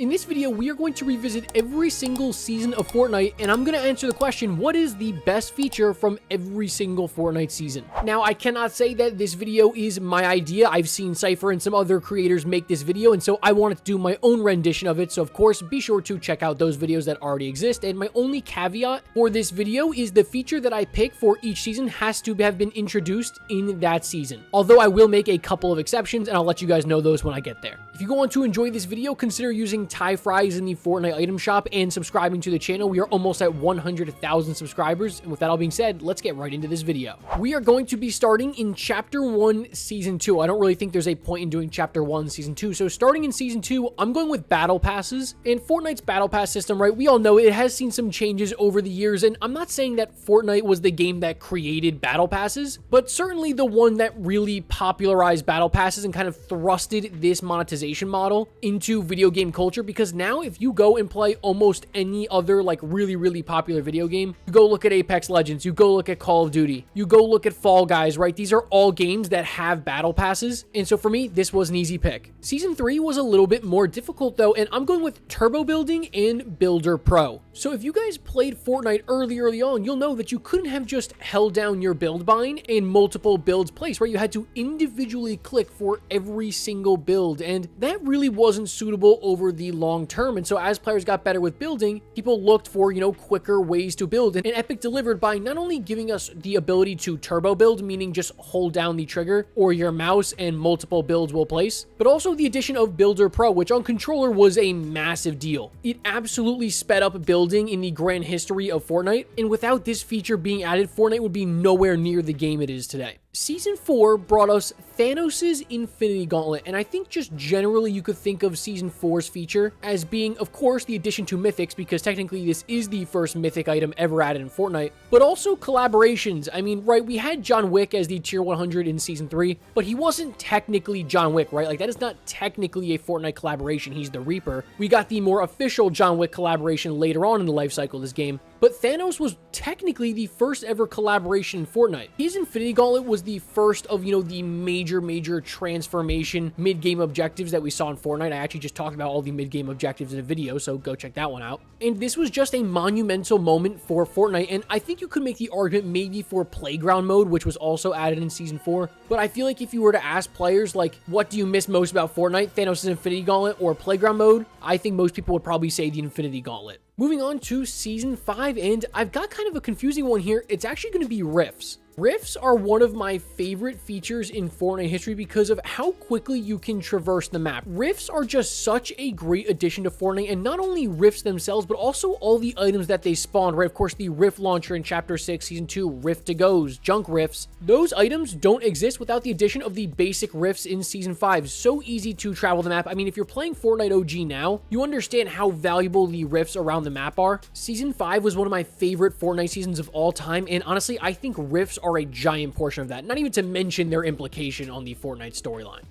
In this video, we are going to revisit every single season of Fortnite, and I'm going to answer the question, what is the best feature from every single Fortnite season? Now, I cannot say that this video is my idea. I've seen Cypher and some other creators make this video, and so I wanted to do my own rendition of it. So, of course, be sure to check out those videos that already exist. And my only caveat for this video is the feature that I pick for each season has to have been introduced in that season. Although I will make a couple of exceptions, and I'll let you guys know those when I get there. If you go on to enjoy this video, consider using TYFRYZ in the Fortnite item shop and subscribing to the channel. We are almost at 100,000 subscribers. And with that all being said, let's get right into this video. We are going to be starting in Chapter 1, Season 2. I don't really think there's a point in doing Chapter 1, Season 2. So starting in Season 2, I'm going with Battle Passes. And Fortnite's Battle Pass system, right? We all know it has seen some changes over the years. And I'm not saying that Fortnite was the game that created Battle Passes, but certainly the one that really popularized Battle Passes and kind of thrusted this monetization model into video game culture. Because now if you go and play almost any other like really popular video game, you go look at Apex Legends, you go look at Call of Duty, you go look at Fall Guys, right? These are all games that have battle passes. And so for me, this was an easy pick. Season 3 was a little bit more difficult though, and I'm going with Turbo Building and Builder Pro. So if you guys played Fortnite early on, you'll know that you couldn't have just held down your build bind and multiple builds placed, right? You had to individually click for every single build, and that really wasn't suitable over the long term. And so as players got better with building, people looked for, quicker ways to build. And Epic delivered by not only giving us the ability to turbo build, meaning just hold down the trigger or your mouse and multiple builds will place, but also the addition of Builder Pro, which on controller was a massive deal. It absolutely sped up building in the grand history of Fortnite. And without this feature being added, Fortnite would be nowhere near the game it is today. Season 4 brought us Thanos' Infinity Gauntlet, and I think just generally you could think of Season 4's feature as being, of course, the addition to Mythics, because technically this is the first Mythic item ever added in Fortnite, but also collaborations. I mean, right, we had John Wick as the Tier 100 in Season 3, but he wasn't technically John Wick, right? Like, that is not technically a Fortnite collaboration. He's the Reaper. We got the more official John Wick collaboration later on in the life cycle of this game, but Thanos was technically the first ever collaboration in Fortnite. His Infinity Gauntlet was the first of, the major transformation mid-game objectives that we saw in Fortnite. I actually just talked about all the mid-game objectives in a video, so go check that one out. And this was just a monumental moment for Fortnite, and I think you could make the argument maybe for Playground Mode, which was also added in Season 4. But I feel like if you were to ask players, like, what do you miss most about Fortnite, Thanos' Infinity Gauntlet or Playground Mode, I think most people would probably say the Infinity Gauntlet. Moving on to Season 5, and I've got kind of a confusing one here. It's actually going to be Rifts. Rifts are one of my favorite features in Fortnite history because of how quickly you can traverse the map. Rifts are just such a great addition to Fortnite, and not only Rifts themselves, but also all the items that they spawned, right? Of course, the Rift Launcher in Chapter 6, Season 2, Rift to Goes, Junk Rifts. Those items don't exist without the addition of the basic Rifts in Season 5. So easy to travel the map. I mean, if you're playing Fortnite OG now, you understand how valuable the Rifts around the map are. Season 5 was one of my favorite Fortnite seasons of all time, and honestly, I think Rifts are a giant portion of that, not even to mention their implication on the Fortnite storyline.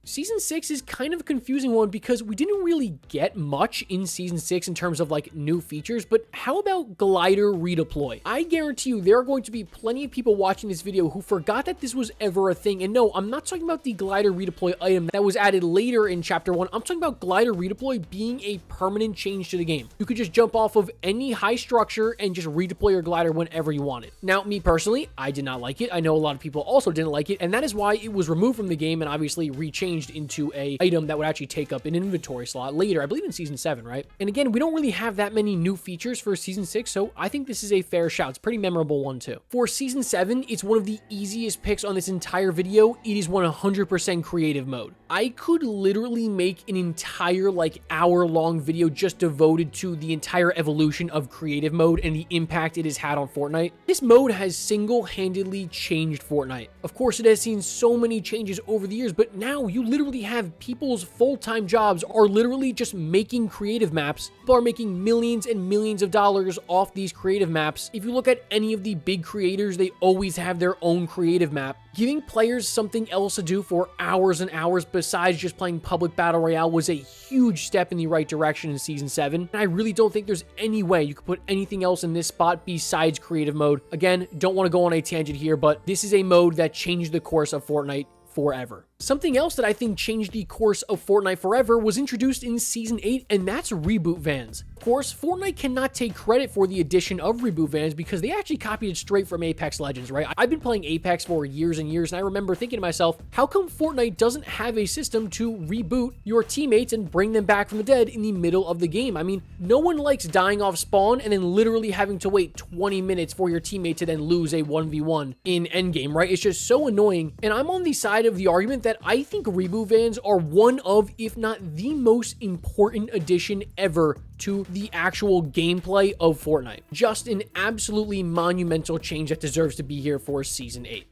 Season 6 is kind of a confusing one because we didn't really get much in Season 6 in terms of like new features, but how about Glider Redeploy? I guarantee you there are going to be plenty of people watching this video who forgot that this was ever a thing. And no, I'm not talking about the Glider Redeploy item that was added later in Chapter 1. I'm talking about Glider Redeploy being a permanent change to the game. You could just jump off of any high structure and just redeploy your glider whenever you want it. Now, me personally, I did not like it. I know a lot of people also didn't like it, and that is why it was removed from the game and obviously rechanged into a item that would actually take up an inventory slot later, I believe in Season 7, right? And again, we don't really have that many new features for Season 6, so I think this is a fair shout. It's a pretty memorable one too. For Season 7, it's one of the easiest picks on this entire video. It is 100% creative mode. I could literally make an entire like hour-long video just devoted to the entire evolution of creative mode and the impact it has had on Fortnite. This mode has single-handedly changed Fortnite. Of course, it has seen so many changes over the years, but now you literally have people's full-time jobs are literally just making creative maps. People are making millions and millions of dollars off these creative maps. If you look at any of the big creators, they always have their own creative map. Giving players something else to do for hours and hours besides just playing public battle royale was a huge step in the right direction in Season 7. And I really don't think there's any way you could put anything else in this spot besides creative mode. Again, don't want to go on a tangent here, but this is a mode that changed the course of Fortnite forever. Something else that I think changed the course of Fortnite forever was introduced in Season 8, and that's Reboot vans. Of course, Fortnite cannot take credit for the addition of Reboot vans because they actually copied it straight from Apex Legends, right? I've been playing Apex for years and years, and I remember thinking to myself, how come Fortnite doesn't have a system to reboot your teammates and bring them back from the dead in the middle of the game? I mean, no one likes dying off spawn and then literally having to wait 20 minutes for your teammate to then lose a 1v1 in endgame, right? It's just so annoying, and I'm on the side of the argument that I think Reboot vans are one of, if not the most important addition ever to the actual gameplay of Fortnite. Just an absolutely monumental change that deserves to be here for Season 8.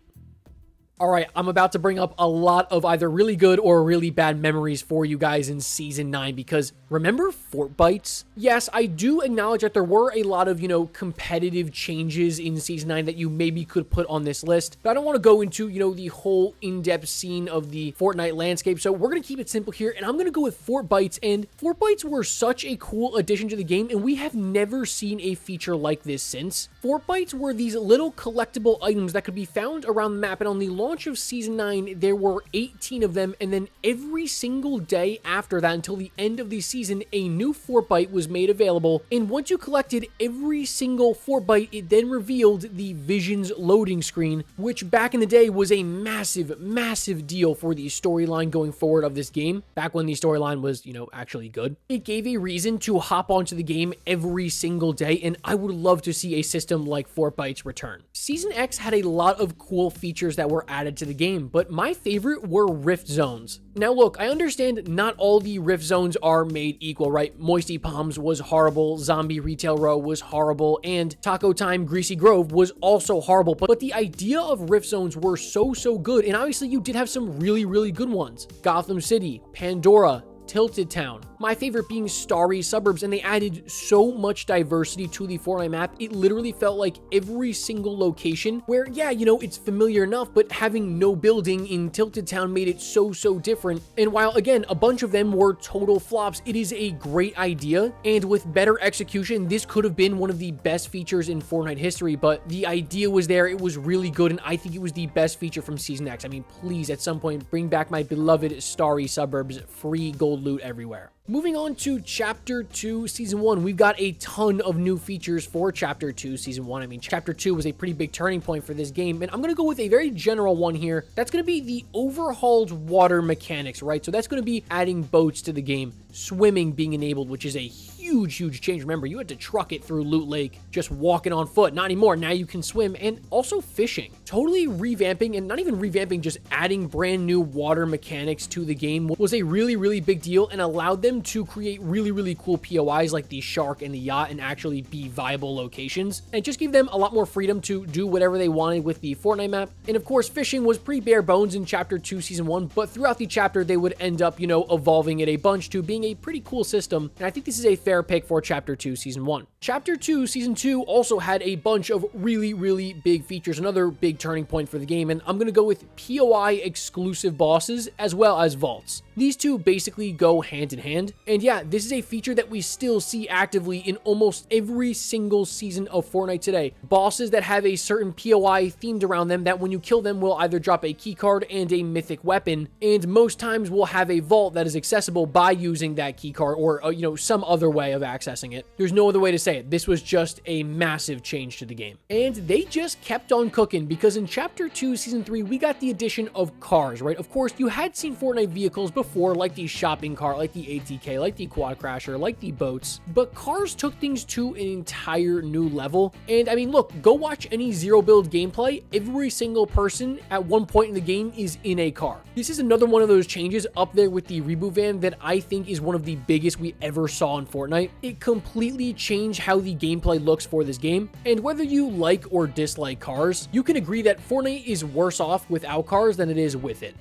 All right, I'm about to bring up a lot of either really good or really bad memories for you guys in Season 9 because remember Fortbites? Yes, I do acknowledge that there were a lot of, competitive changes in Season 9 that you maybe could put on this list, but I don't want to go into, the whole in-depth scene of the Fortnite landscape, so we're going to keep it simple here, and I'm going to go with Fortbites, and Fortbites were such a cool addition to the game, and we have never seen a feature like this since. Fortbites were these little collectible items that could be found around the map, and on the launch of Season 9, there were 18 of them, and then every single day after that, until the end of the season, a new Fortbite was made available, and once you collected every single Fortbite, it then revealed the Visions loading screen, which back in the day was a massive, massive deal for the storyline going forward of this game, back when the storyline was, actually good. It gave a reason to hop onto the game every single day, and I would love to see a system like Fortbites return. Season X had a lot of cool features that were added to the game, but my favorite were Rift Zones. Now look, I understand not all the Rift Zones are made equal, right? Moisty Palms was horrible, Zombie Retail Row was horrible, and Taco Time Greasy Grove was also horrible, but the idea of Rift Zones were so good, and obviously you did have some really good ones. Gotham City, Pandora, Tilted Town. My favorite being Starry Suburbs, and they added so much diversity to the Fortnite map. It literally felt like every single location where, yeah, it's familiar enough, but having no building in Tilted Town made it so different. And while, again, a bunch of them were total flops, it is a great idea, and with better execution, this could have been one of the best features in Fortnite history, but the idea was there, it was really good, and I think it was the best feature from Season X. I mean, please, at some point, bring back my beloved Starry Suburbs, free gold loot everywhere. Moving on to Chapter 2, Season 1, we've got a ton of new features for Chapter 2, Season 1. I mean, Chapter 2 was a pretty big turning point for this game, and I'm going to go with a very general one here. That's going to be the overhauled water mechanics, right? So that's going to be adding boats to the game, swimming being enabled, which is a huge change. Remember, you had to truck it through Loot Lake, just walking on foot. Not anymore. Now you can swim, and also fishing. Totally revamping, and not even revamping, just adding brand new water mechanics to the game was a really big deal and allowed them to create really cool POIs like the shark and the yacht and actually be viable locations, and just give them a lot more freedom to do whatever they wanted with the Fortnite map. And of course, fishing was pretty bare bones in Chapter 2 Season 1, but throughout the chapter they would end up, evolving it a bunch to being a pretty cool system, and I think this is a fair pick for Chapter 2 Season 1. Chapter 2 Season 2 also had a bunch of really big features, another big turning point for the game, and I'm going to go with POI exclusive bosses as well as vaults. These two basically go hand in hand, and yeah, this is a feature that we still see actively in almost every single season of Fortnite today. Bosses that have a certain POI themed around them that when you kill them will either drop a keycard and a mythic weapon, and most times will have a vault that is accessible by using that keycard or, some other way of accessing it. There's no other way to say it. This was just a massive change to the game. And they just kept on cooking because in Chapter 2 Season 3, we got the addition of cars, right? Of course, you had seen Fortnite vehicles before, like the shopping cart, like the ATK, like the quad crasher, like the boats, but cars took things to an entire new level. And I mean, look, go watch any zero build gameplay. Every single person at one point in the game is in a car. This is another one of those changes up there with the Reboot van that I think is one of the biggest we ever saw in Fortnite. It completely changed how the gameplay looks for this game, and whether you like or dislike cars, you can agree that Fortnite is worse off without cars than it is with it.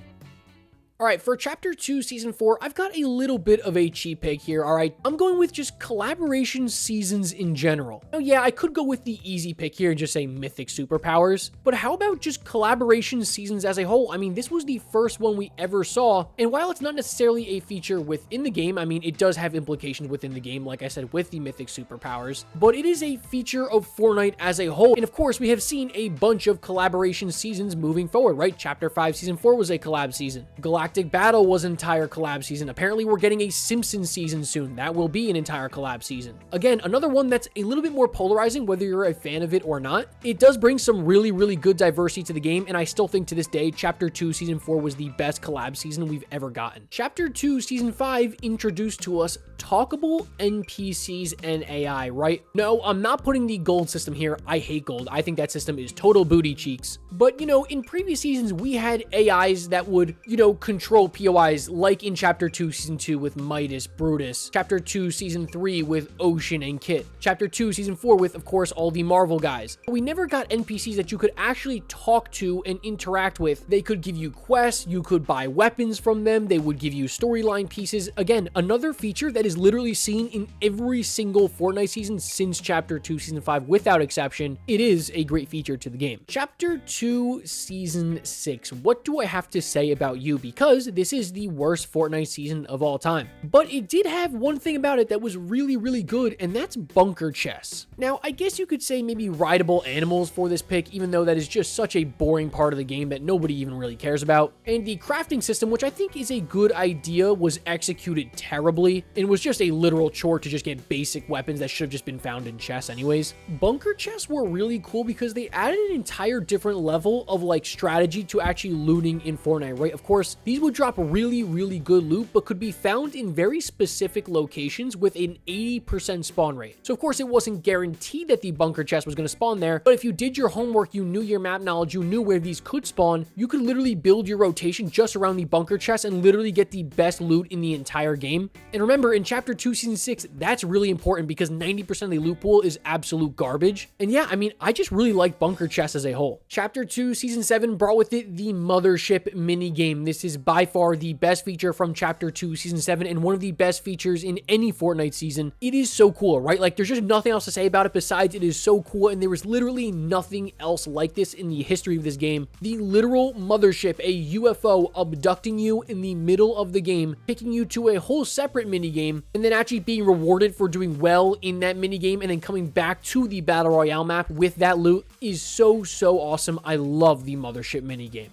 All right, for Chapter 2, Season 4, I've got a little bit of a cheap pick here, all right? I'm going with just collaboration seasons in general. Now, yeah, I could go with the easy pick here and just say Mythic superpowers, but how about just collaboration seasons as a whole? I mean, this was the first one we ever saw, and while it's not necessarily a feature within the game, I mean, it does have implications within the game, like I said, with the Mythic superpowers, but it is a feature of Fortnite as a whole, and of course, we have seen a bunch of collaboration seasons moving forward, right? Chapter 5, Season 4 was a collab season. Galactic Battle was an entire collab season. Apparently, we're getting a Simpsons season soon. That will be an entire collab season. Again, another one that's a little bit more polarizing, whether you're a fan of it or not. It does bring some really, really good diversity to the game, and I still think to this day, Chapter 2, Season 4 was the best collab season we've ever gotten. Chapter 2, Season 5 introduced to us Talkable NPCs and AI, right? No, I'm not putting the gold system here. I hate gold. I think that system is total booty cheeks. But, you know, in previous seasons, we had AIs that would, you know, control POIs, like in Chapter 2, Season 2 with Midas, Brutus, Chapter 2, Season 3 with Ocean and Kit, Chapter 2, Season 4 with, of course, all the Marvel guys. But we never got NPCs that you could actually talk to and interact with. They could give you quests, you could buy weapons from them, they would give you storyline pieces. Again, another feature that is literally seen in every single Fortnite season since Chapter 2, Season 5, without exception. It is a great feature to the game. Chapter 2, Season 6. What do I have to say about you? Because this is the worst Fortnite season of all time. But it did have one thing about it that was really, really good, and that's bunker chests. Now, I guess you could say maybe rideable animals for this pick, even though that is just such a boring part of the game that nobody even really cares about. And the crafting system, which I think is a good idea, was executed terribly and was just a literal chore to just get basic weapons that should have just been found in chests anyways. Bunker chests were really cool because they added an entire different level of like strategy to actually looting in Fortnite, right? Of course, these would drop really, really good loot, but could be found in very specific locations with an 80% spawn rate. So of course, it wasn't guaranteed that the bunker chest was going to spawn there, but if you did your homework, you knew your map knowledge, you knew where these could spawn, you could literally build your rotation just around the bunker chest and literally get the best loot in the entire game. And remember, in Chapter 2, Season 6, that's really important because 90% of the loot pool is absolute garbage. And yeah, I mean, I just really like bunker chests as a whole. Chapter 2, Season 7 brought with it the Mothership minigame. This is by far the best feature from Chapter 2, Season 7, and one of the best features in any Fortnite season. It is so cool, right? Like, there's just nothing else to say about it besides it is so cool, and there is literally nothing else like this in the history of this game. The literal Mothership, a UFO abducting you in the middle of the game, taking you to a whole separate minigame, and then actually being rewarded for doing well in that minigame, and then coming back to the Battle Royale map with that loot is so, so awesome. I love the Mothership minigame.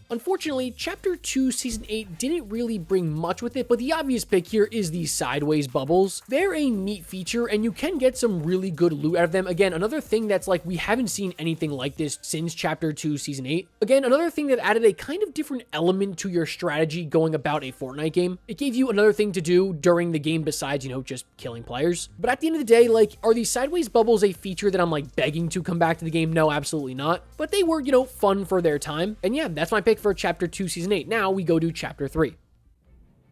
Unfortunately, Chapter 2, Season 8 didn't really bring much with it, but the obvious pick here is the sideways bubbles. They're a neat feature, and you can get some really good loot out of them. Again, another thing that's like, we haven't seen anything like this since Chapter 2, Season 8. Again, another thing that added a kind of different element to your strategy going about a Fortnite game. It gave you another thing to do during the game besides, you know, just killing players. But at the end of the day, like, are these sideways bubbles a feature that I'm like begging to come back to the game? No, absolutely not. But they were, you know, fun for their time. And yeah, that's my pick for Chapter 2, Season 8. Now we go to Chapter 3.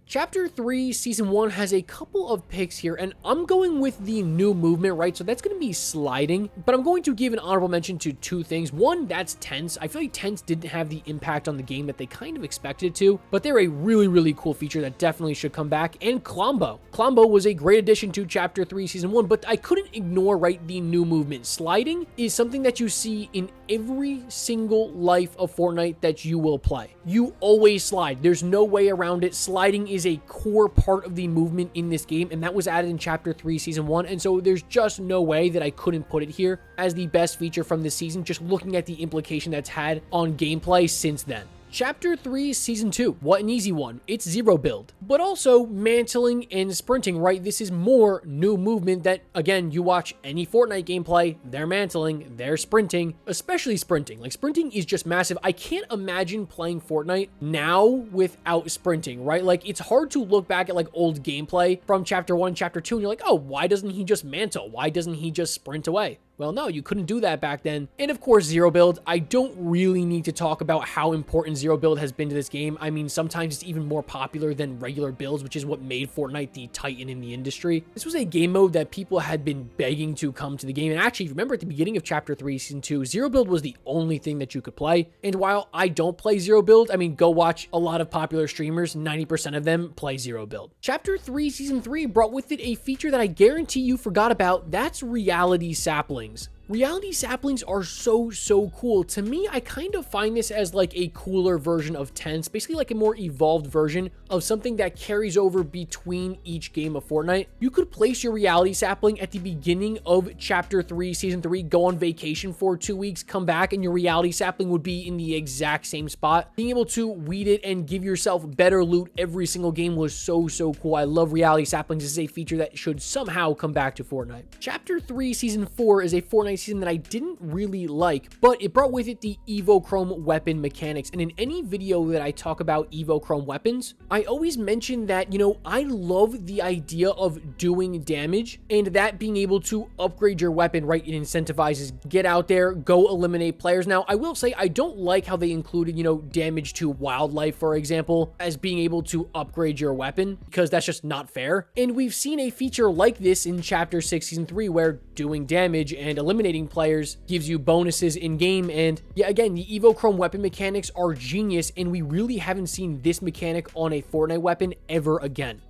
Chapter 3, Season 1 has a couple of picks here, and I'm going with the new movement, right? So that's going to be sliding, but I'm going to give an honorable mention to two things. One, that's tents. I feel like tents didn't have the impact on the game that they kind of expected it to, but they're a really, really cool feature that definitely should come back. And Klombo. Klombo was a great addition to Chapter 3, Season 1, but I couldn't ignore, right, the new movement. Sliding is something that you see in every single life of Fortnite that you will play. You always slide. There's no way around it. Sliding is a core part of the movement in this game, and that was added in Chapter 3, Season 1, and so there's just no way that I couldn't put it here as the best feature from this season, just looking at the implication that's had on gameplay since then. Chapter 3, Season 2. What an easy one. It's zero build. But also mantling and sprinting, right? This is more new movement that, again, you watch any Fortnite gameplay, they're mantling, they're sprinting, especially sprinting. Like, sprinting is just massive. I can't imagine playing Fortnite now without sprinting, right? Like, it's hard to look back at, like, old gameplay from Chapter 1, Chapter 2, and you're like, oh, why doesn't he just mantle? Why doesn't he just sprint away? Well, no, you couldn't do that back then. And of course, zero build. I don't really need to talk about how important zero build has been to this game. I mean, sometimes it's even more popular than regular builds, which is what made Fortnite the titan in the industry. This was a game mode that people had been begging to come to the game. And actually, remember at the beginning of Chapter 3, Season 2, zero build was the only thing that you could play. And while I don't play zero build, I mean, go watch a lot of popular streamers, 90% of them play zero build. Chapter 3, Season 3 brought with it a feature that I guarantee you forgot about. That's reality saplings. Reality saplings are so cool. To me, I kind of find this as like a cooler version of tents, basically like a more evolved version of something that carries over between each game of Fortnite. You could place your reality sapling at the beginning of Chapter 3, Season 3, go on vacation for 2 weeks, come back, and your reality sapling would be in the exact same spot. Being able to weed it and give yourself better loot every single game was so cool. I love reality saplings. This is a feature that should somehow come back to Fortnite. Chapter 3, Season 4 is a Fortnite season that I didn't really like, but it brought with it the Evochrome weapon mechanics. And in any video that I talk about Evochrome weapons, I always mention that, you know, I love the idea of doing damage and that being able to upgrade your weapon, right? It incentivizes get out there, go eliminate players. Now, I will say I don't like how they included, you know, damage to wildlife, for example, as being able to upgrade your weapon, because that's just not fair. And we've seen a feature like this in Chapter 6, Season 3, where doing damage and eliminating players gives you bonuses in game. And yeah, again, the Evochrome weapon mechanics are genius, and we really haven't seen this mechanic on a Fortnite weapon ever again.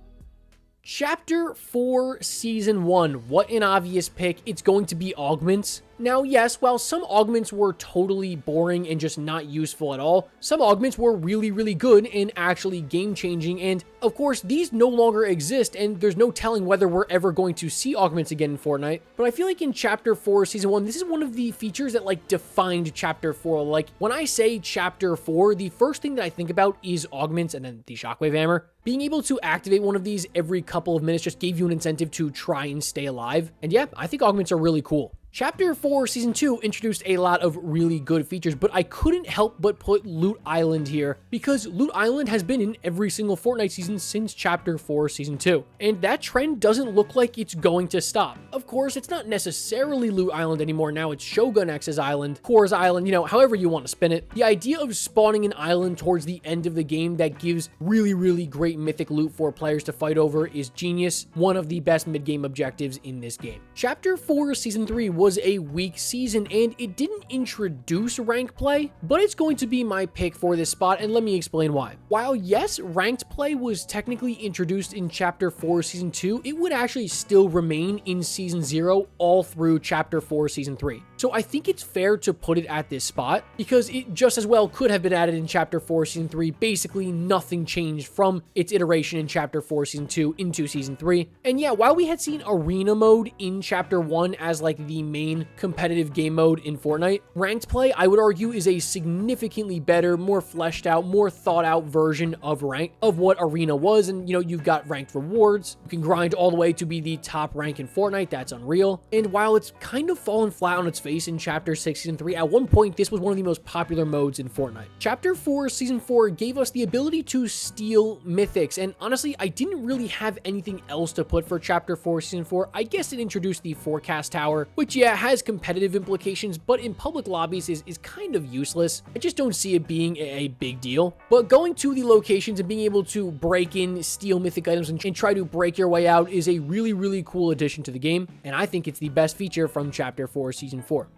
Chapter 4, Season 1. What an obvious pick. It's going to be Augments. Now, yes, while some augments were totally boring and just not useful at all, some augments were really good and actually game-changing, and of course, these no longer exist, and there's no telling whether we're ever going to see augments again in Fortnite. But I feel like in Chapter 4, Season 1, this is one of the features that, like, defined Chapter 4. Like, when I say Chapter 4, the first thing that I think about is augments and then the Shockwave Hammer. Being able to activate one of these every couple of minutes just gave you an incentive to try and stay alive. And yeah, I think augments are really cool. Chapter 4, Season 2 introduced a lot of really good features, but I couldn't help but put Loot Island here because Loot Island has been in every single Fortnite season since Chapter 4, Season 2, and that trend doesn't look like it's going to stop. Of course, it's not necessarily Loot Island anymore. Now it's Shogun X's Island, Core's Island, you know, however you want to spin it. The idea of spawning an island towards the end of the game that gives really great mythic loot for players to fight over is genius. One of the best mid-game objectives in this game. Chapter 4, Season 3 was a weak season, and it didn't introduce ranked play, but it's going to be my pick for this spot, and let me explain why. While yes, ranked play was technically introduced in Chapter 4, Season 2, it would actually still remain in Season 0 all through Chapter 4, Season 3. So I think it's fair to put it at this spot because it just as well could have been added in Chapter 4, Season 3. Basically, nothing changed from its iteration in Chapter 4, Season 2 into Season 3. And yeah, while we had seen Arena mode in Chapter 1 as like the main competitive game mode in Fortnite, ranked play, I would argue, is a significantly better, more fleshed out, more thought out version of what Arena was. And you know, you've got ranked rewards. You can grind all the way to be the top rank in Fortnite. That's unreal. And while it's kind of fallen flat on its face in Chapter 6, Season 3, at one point, this was one of the most popular modes in Fortnite. Chapter 4, Season 4 gave us the ability to steal mythics, and honestly, I didn't really have anything else to put for Chapter 4, Season 4. I guess it introduced the Forecast Tower, which, yeah, has competitive implications, but in public lobbies is kind of useless. I just don't see it being a big deal. But going to the locations and being able to break in, steal mythic items, and try to break your way out is a really cool addition to the game, and I think it's the best feature from Chapter 4, Season 4.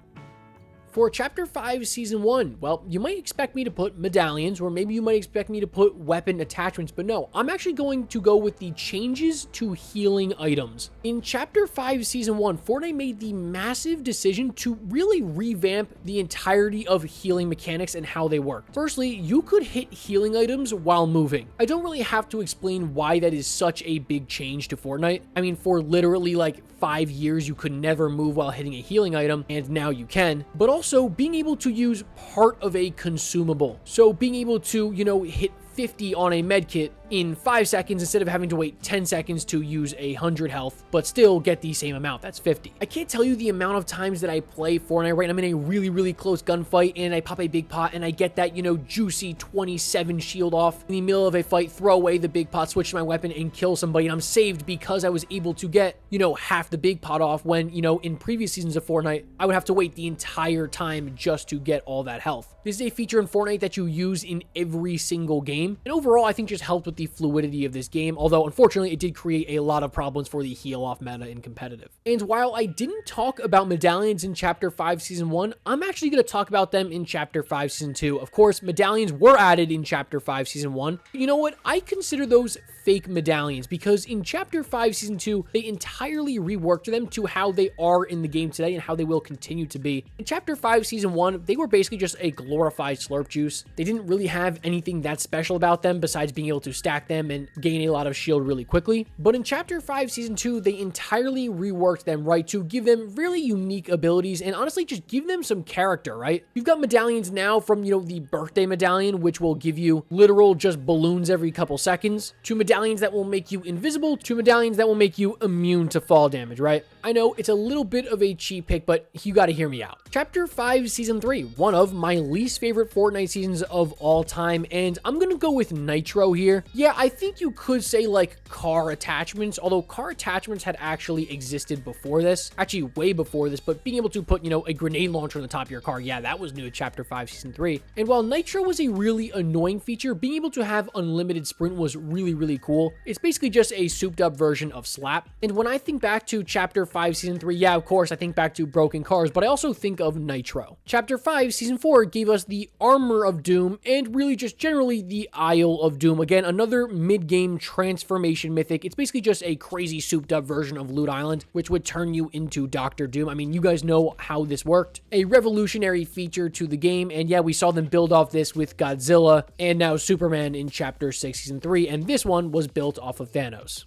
For Chapter 5, Season 1, well, you might expect me to put medallions, or maybe you might expect me to put weapon attachments, but no, I'm actually going to go with the changes to healing items. In Chapter 5, Season 1, Fortnite made the massive decision to really revamp the entirety of healing mechanics and how they work. Firstly, you could hit healing items while moving. I don't really have to explain why that is such a big change to Fortnite. I mean, for literally like 5 years, you could never move while hitting a healing item, and now you can. But also being able to use part of a consumable. So being able to, you know, hit 50 on a med kit in 5 seconds instead of having to wait 10 seconds to use 100 health, but still get the same amount. That's 50. I can't tell you the amount of times that I play Fortnite, right? I'm in a really, really close gunfight and I pop a big pot and I get that, you know, juicy 27 shield off in the middle of a fight, throw away the big pot, switch to my weapon and kill somebody. And I'm saved because I was able to get, you know, half the big pot off when, you know, in previous seasons of Fortnite, I would have to wait the entire time just to get all that health. This is a feature in Fortnite that you use in every single game. And overall, I think just helped with the fluidity of this game. Although, unfortunately, it did create a lot of problems for the heal off meta in competitive. And while I didn't talk about medallions in Chapter 5 Season 1, I'm actually going to talk about them in Chapter 5 Season 2. Of course, medallions were added in Chapter 5 Season 1. But you know what? I consider those fake medallions because in Chapter 5 Season 2, they entirely reworked them to how they are in the game today and how they will continue to be. In Chapter 5 Season 1, they were basically just a glorified slurp juice. They didn't really have anything that special about them besides being able to stack them and gain a lot of shield really quickly. But in Chapter 5 Season 2, they entirely reworked them, right, to give them really unique abilities and honestly just give them some character, right? You've got medallions now from, you know, the birthday medallion, which will give you literal just balloons every couple seconds, to medallions that will make you invisible, to medallions that will make you immune to fall damage, right? I know it's a little bit of a cheap pick, but you got to hear me out. Chapter 5 Season 3, one of my least favorite Fortnite seasons of all time, and I'm gonna go with Nitro here. Yeah, I think you could say like car attachments, although car attachments had actually existed before this, actually way before this, but being able to put, you know, a grenade launcher on the top of your car, yeah, that was new at Chapter 5 Season 3. And while Nitro was a really annoying feature, being able to have unlimited sprint was really, really cool. It's basically just a souped up version of Slap. And when I think back to Chapter 5 Season 3, yeah, of course, I think back to broken cars, but I also think of Nitro. Chapter 5 Season 4 gave us the Armor of Doom and really just generally the Isle of Doom. Again, another mid-game transformation mythic. It's basically just a crazy souped up version of Loot Island, which would turn you into Dr. Doom. I mean, you guys know how this worked. A revolutionary feature to the game, and yeah, we saw them build off this with Godzilla and now Superman in Chapter 6 Season 3, and this one was built off of Thanos.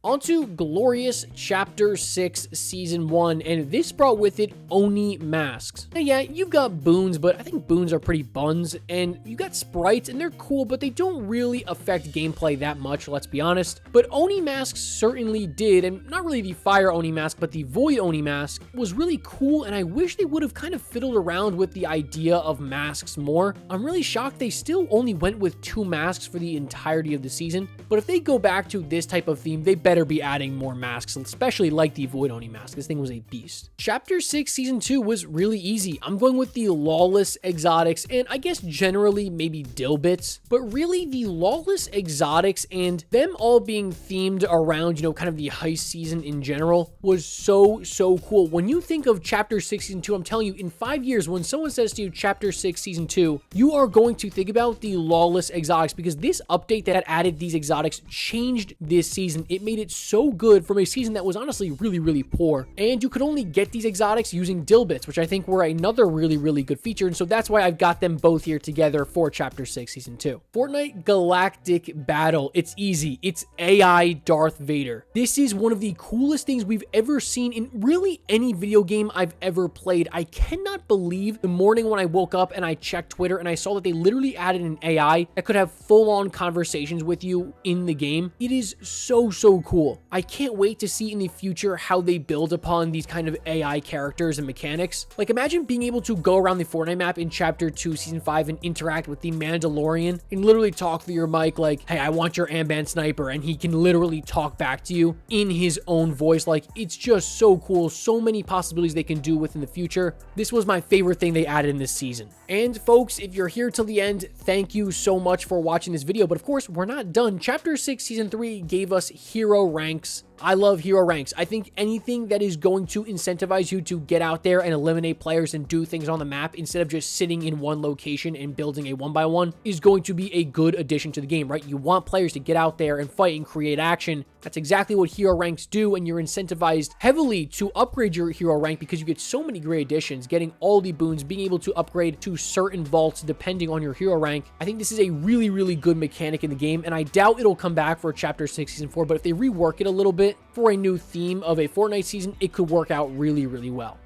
Onto Glorious Chapter 6 Season 1, and this brought with it Oni masks. Now, yeah, you've got boons, but I think boons are pretty buns, and you got sprites, and they're cool, but they don't really affect gameplay that much, let's be honest. But Oni masks certainly did, and not really the Fire Oni mask, but the Void Oni mask was really cool, and I wish they would have kind of fiddled around with the idea of masks more. I'm really shocked they still only went with 2 masks for the entirety of the season, but if they go back to this type of theme, they better be adding more masks, especially like the Void Oni mask. This thing was a beast. Chapter 6 Season 2 was really easy. I'm going with the Lawless exotics and I guess generally maybe Dilbits, but really the Lawless exotics and them all being themed around, you know, kind of the heist season in general was so cool. When you think of Chapter 6 Season 2, I'm telling you, in 5 years, when someone says to you Chapter 6 Season 2, you are going to think about the Lawless exotics because this update that added these exotics changed this season. It made it so good from a season that was honestly really poor, and you could only get these exotics using Dilbits, which I think were another really good feature, and so that's why I've got them both here together for Chapter 6 Season 2. Fortnite Galactic Battle. It's easy. It's AI Darth Vader. This is one of the coolest things we've ever seen in really any video game I've ever played. I cannot believe the morning when I woke up and I checked Twitter and I saw that they literally added an AI that could have full-on conversations with you in the game. It is so cool. I can't wait to see in the future how they build upon these kind of AI characters and mechanics. Like, imagine being able to go around the Fortnite map in Chapter 2 Season 5 and interact with the Mandalorian and literally talk through your mic like, hey, I want your Amband Sniper, and he can literally talk back to you in his own voice. Like, it's just so cool. So many possibilities they can do within the future. This was my favorite thing they added in this season. And folks, if you're here till the end, thank you so much for watching this video. But of course, we're not done. Chapter 6 Season 3 gave us hero ranks. I love hero ranks. I think anything that is going to incentivize you to get out there and eliminate players and do things on the map instead of just sitting in one location and building a 1x1 is going to be a good addition to the game, right? You want players to get out there and fight and create action. That's exactly what hero ranks do, and you're incentivized heavily to upgrade your hero rank because you get so many great additions, getting all the boons, being able to upgrade to certain vaults depending on your hero rank. I think this is a really good mechanic in the game, and I doubt it'll come back for Chapter 6 Season 4, but if they rework it a little bit for a new theme of a Fortnite season, it could work out really well.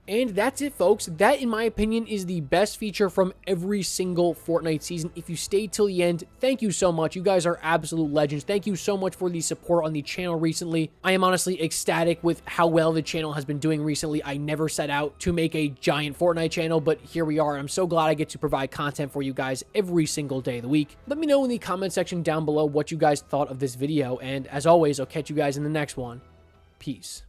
And that's it, folks. That, in my opinion, is the best feature from every single Fortnite season. If you stayed till the end, thank you so much. You guys are absolute legends. Thank you so much for the support on the channel recently. I am honestly ecstatic with how well the channel has been doing recently. I never set out to make a giant Fortnite channel, but here we are. I'm so glad I get to provide content for you guys every single day of the week. Let me know in the comment section down below what you guys thought of this video, and as always, I'll catch you guys in the next one. Peace.